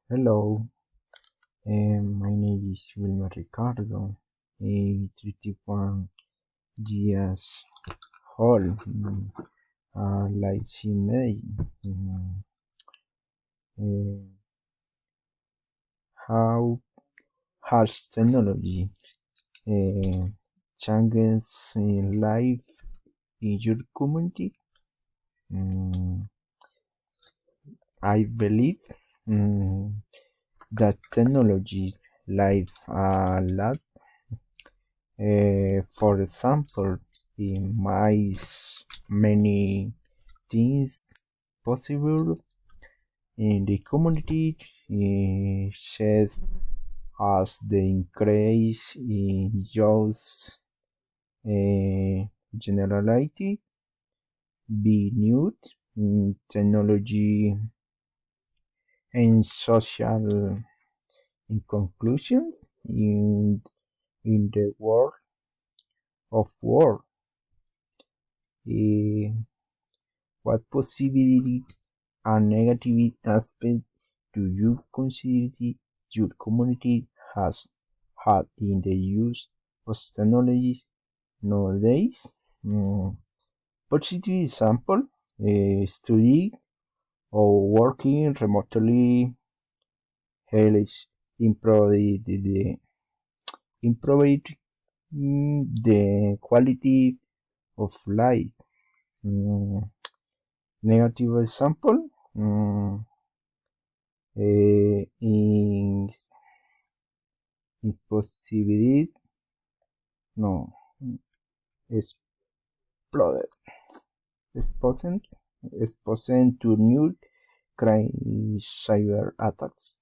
Hello, my name is Wilmer Ricardo, 31 years old, like in May. Mm, eh, how has technology changed life in your community? Mm, I believe mm, that technology life a lot. For example, it makes many things possible in the community, such as the increase in jobs, generality, be new technology, and social in conclusions in the world of work. Eh, what possibility and negative aspect do you consider your community has had in the use of technologies nowadays? Mm, Positive example, studying or working remotely helps improve improve the quality of life. Mm, Negative example, in impossibility, no, exploded, exposed, exposed to new crime cyber attacks.